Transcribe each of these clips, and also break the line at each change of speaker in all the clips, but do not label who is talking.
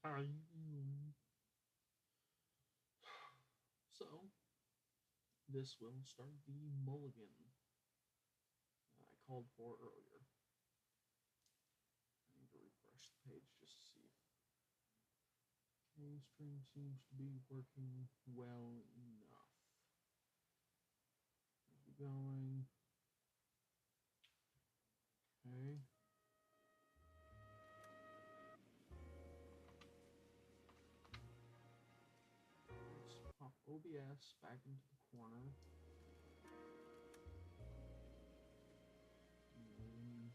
How are you doing? So, this will start the mulligan I called for earlier. I need to refresh the page just to see. Okay, stream seems to be working well enough. Keep going. Okay. Let's pop OBS back into the corner. And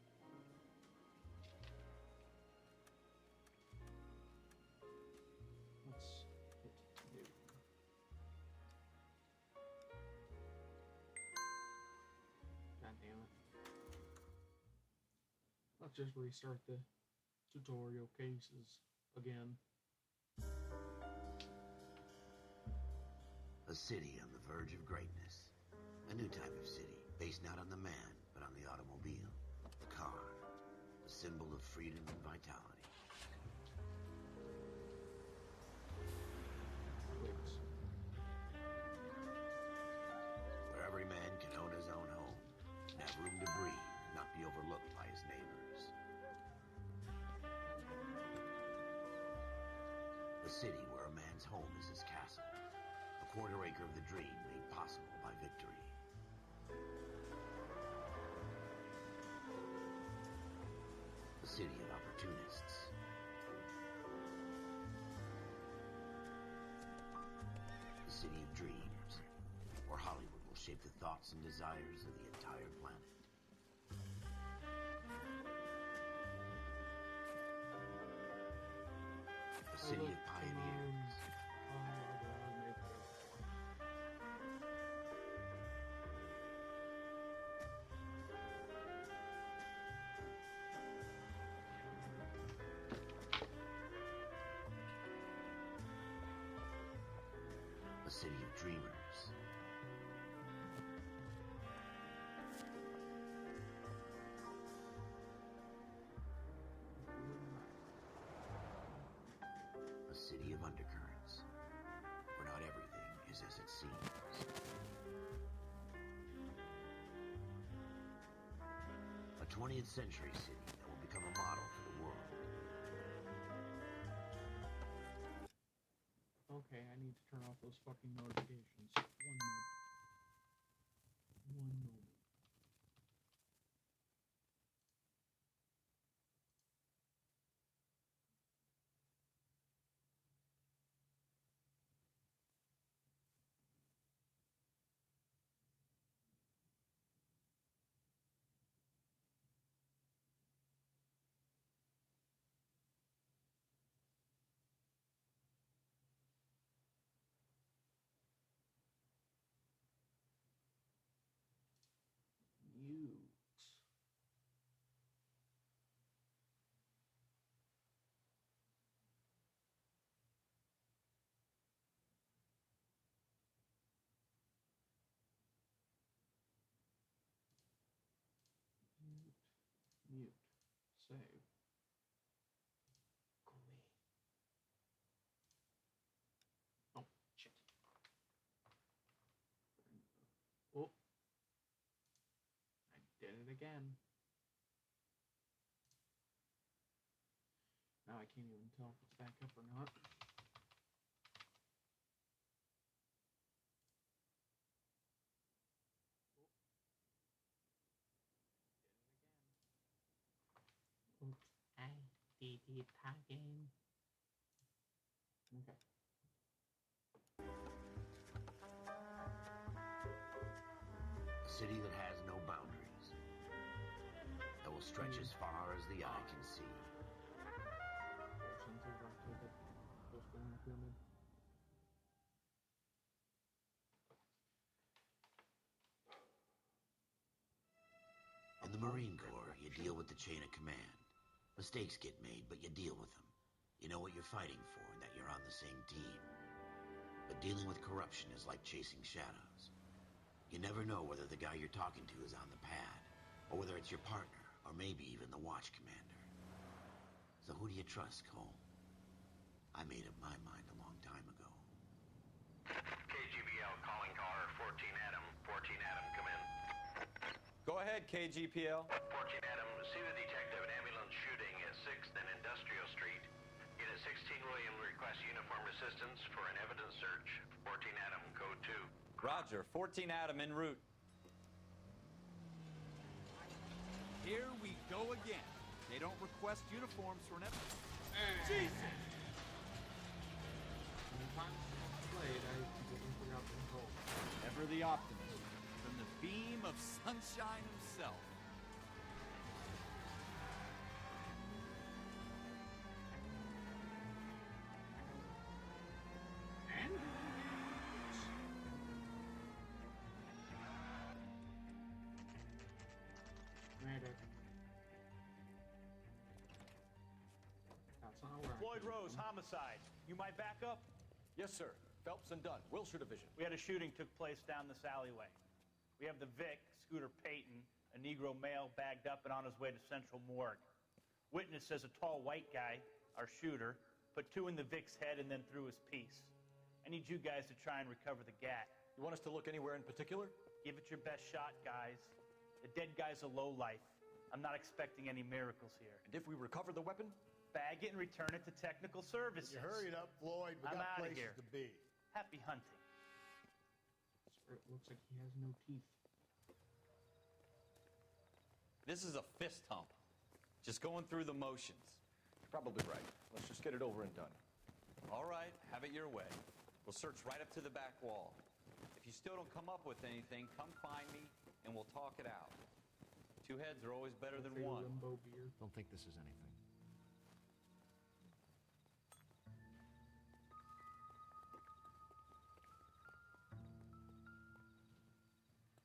let's hit new. God damn it. Let's just restart the tutorial cases again.
A city on the verge of greatness. A new type of city, based not on the man, but on the automobile. The car. The symbol of freedom and vitality.
Clicks.
Where every man can own his own home, and have room to breathe, and not be overlooked by his neighbors. A city where a man's home is his castle. A quarter acre of the dream made possible by victory. A city of opportunists. A city of dreams, where Hollywood will shape the thoughts and desires of the entire planet. A city of pioneers. A city of dreamers. A city of undercurrents, where not everything is as it seems. A 20th century city that will become a model for the world.
Okay, I need to turn off those fucking notifications. One moment. One moment. Mute. Mute. Mute. Save. Go away. Oh, shit. Oh. I did it again. Now I can't even tell if it's back up or not. Oh. Did it again. Oops. I did it again. Okay.
A city that has no boundaries. That will stretch as far as the eye can see. In the Marine Corps, you deal with the chain of command. Mistakes get made, but you deal with them. You know what you're fighting for and that you're on the same team. But dealing with corruption is like chasing shadows. You never know whether the guy you're talking to is on the pad, or whether it's your partner, or maybe even the watch commander. So who do you trust, Cole? I made up my mind a long time ago.
KGBL calling caller 14 Adam. 14 Adam, come in.
Go ahead, KGPL.
14 Adam, see the detective, an ambulance shooting at 6th and Industrial Street. Unit 16 William requests uniform assistance for an evidence search. 14 Adam, code 2.
Roger, 14 Adam en route.
Here we go again. They don't request uniforms for an evidence. Jesus!
Played, I completely forgot the control.
Ever the optimist, from the beam of sunshine himself.
That's not where
Floyd Rose, homicide. You might back up?
Yes, sir. Phelps and Dunn, Wilshire Division.
We had a shooting took place down this alleyway. We have the Vic, Scooter Payton, a Negro male bagged up and on his way to Central Morgue. Witness says a tall white guy, our shooter, put 2 in the Vic's head and then threw his piece. I need you guys to try and recover the gat.
You want us to look anywhere in particular?
Give it your best shot, guys. The dead guy's a lowlife. I'm not expecting any miracles here.
And if we recover the weapon?
Bag it and return it to technical services.
You hurry it up, Floyd. We
I'm
got
outta
places
here.
to be.
Happy hunting.
it looks like he has no teeth.
This is a fist hump. Just going through the motions.
You're probably right. Let's just get it over and done.
All right, have it your way. We'll search right up to the back wall. If you still don't come up with anything, come find me and we'll talk it out. 2 heads are always better than
Say
one.
Limbo beer.
Don't think this is anything.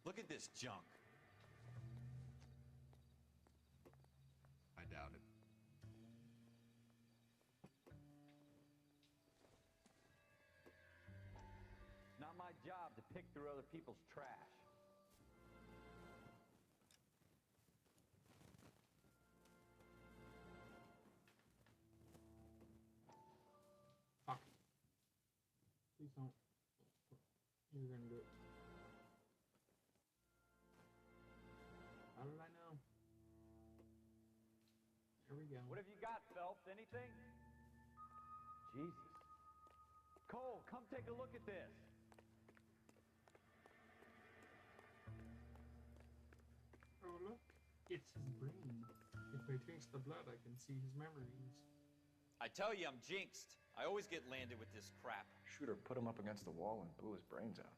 Look at this junk.
I doubt it.
Not my job to pick through other people's trash.
Fuck. Please don't. You're gonna do it. How did I know? There we go.
What have you got, Phelps? Anything? Jesus. Cole, come take a look at this.
Oh, look. It's his brain. If I taste the blood, I can see his memories.
I tell you, I'm jinxed. I always get landed with this crap.
Shooter put him up against the wall and blew his brains out.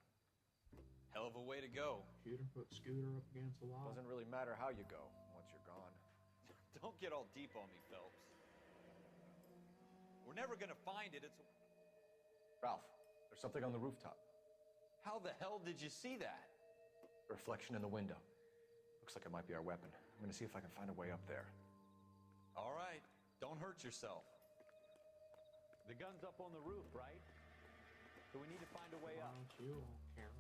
Hell of a way to go.
Shooter put Scooter up against the wall.
Doesn't really matter how you go once you're gone.
Don't get all deep on me, Phelps. We're never gonna find it. It's...
Ralph, there's something on the rooftop.
How the hell did you see that?
A reflection in the window. Looks like it might be our weapon. I'm gonna see if I can find a way up there.
All right, don't hurt yourself. The gun's up on the roof, right? So we need to find a way
Why
up.
don't you, Karen?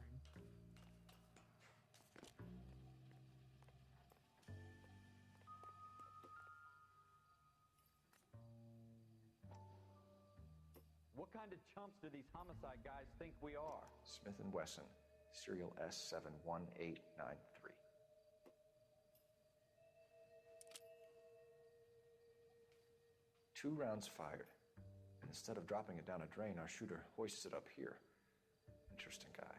What kind of chumps do these homicide guys think we are?
Smith & Wesson, serial S71893. Two rounds fired. And instead of dropping it down a drain, our shooter hoists it up here. Interesting guy.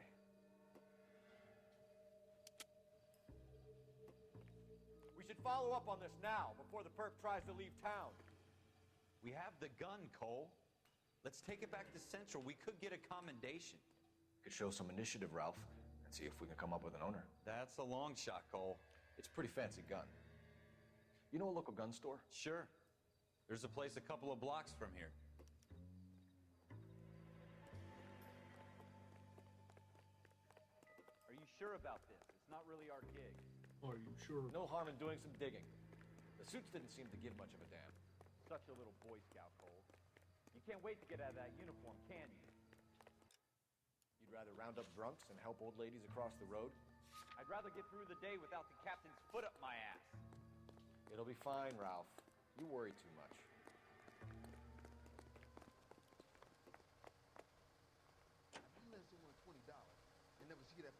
We should follow up on this now, before the perp tries to leave town.
We have the gun, Cole. Let's take it back to Central. We could get a commendation.
Could show some initiative, Ralph, and see if we can come up with an owner.
That's a long shot, Cole.
It's a pretty fancy gun. You know a local gun store?
Sure. There's a place a couple of blocks from here. Are you sure about this? It's not really our gig.
Are you sure?
No harm in doing some digging. The suits didn't seem to give much of a damn.
Such a little Boy Scout, Cole. You can't wait to get out of that uniform, can you?
You'd rather round up drunks and help old ladies across the road?
I'd rather get through the day without the captain's foot up my ass.
It'll be fine, Ralph. You worry too much.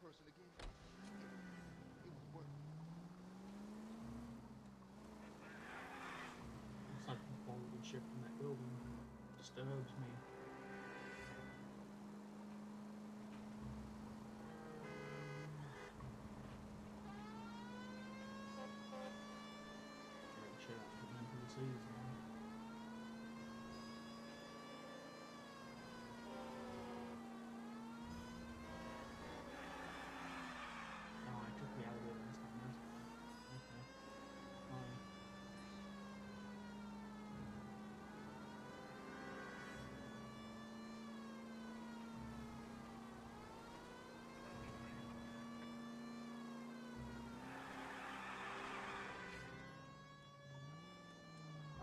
person again. It was worth it.
Looks like the quality shift in that building disturbs me. Great shit out of the NPCs, man. Oh, I took the elevator this time. That's fine. Okay. Fine.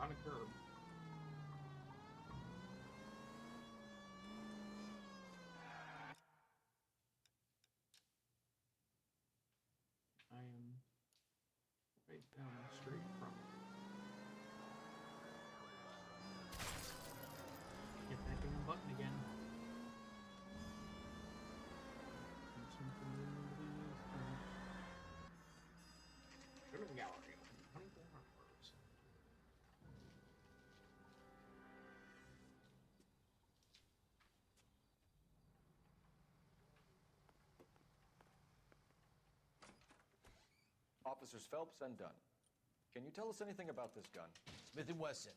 On a curb. I am right down the street from it. Get that damn button again. Ribbon gallery open 24 hours.
Officers Phelps and Dunn. Can you tell us anything about this gun?
Smith & Wesson,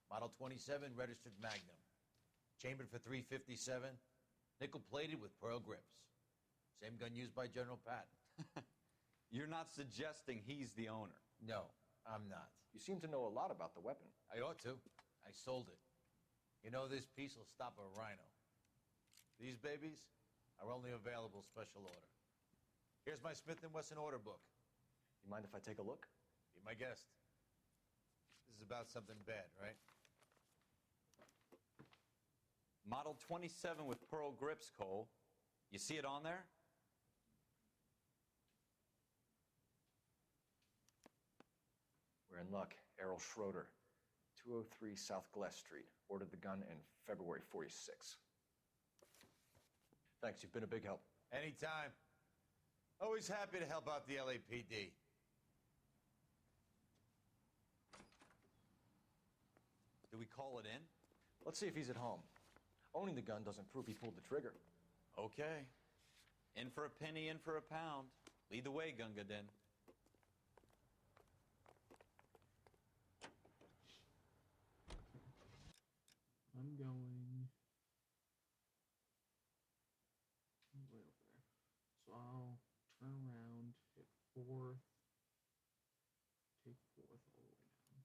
Model 27, registered Magnum. Chambered for .357, nickel-plated with pearl grips. Same gun used by General Patton.
You're not suggesting he's the owner?
No, I'm not.
You seem to know a lot about the weapon.
I ought to. I sold it. You know, this piece will stop a rhino. These babies are only available special order. Here's my Smith & Wesson order book.
You mind if I take a look?
Be my guest. This is about something bad, right?
Model 27 with pearl grips, Cole. You see it on there?
We're in luck. Errol Schroeder, 203 South Glass Street. Ordered the gun in February '46. Thanks, you've been a big help.
Anytime. Always happy to help out the LAPD.
Do we call it in?
Let's see if he's at home. Owning the gun doesn't prove he pulled the trigger.
Okay. In for a penny, in for a pound. Lead the way, Gunga Din.
I'm going way over there. So I'll turn around, hit 4th, take 4th all the way down.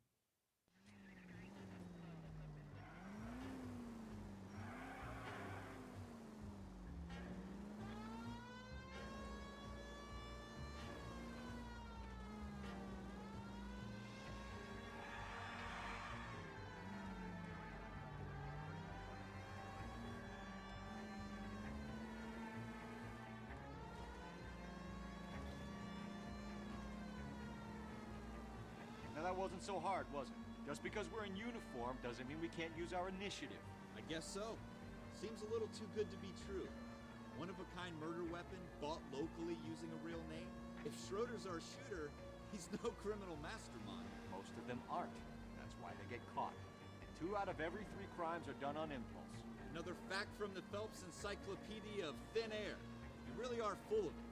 Now that wasn't so hard, was it? Just because we're in uniform doesn't mean we can't use our initiative.
I guess so. Seems a little too good to be true. One-of-a-kind murder weapon bought locally using a real name? If Schroeder's our shooter, he's no criminal mastermind.
Most of them aren't. That's why they get caught. And 2 out of every 3 crimes are done on impulse.
Another fact from the Phelps Encyclopedia of Thin Air. You really are full of it.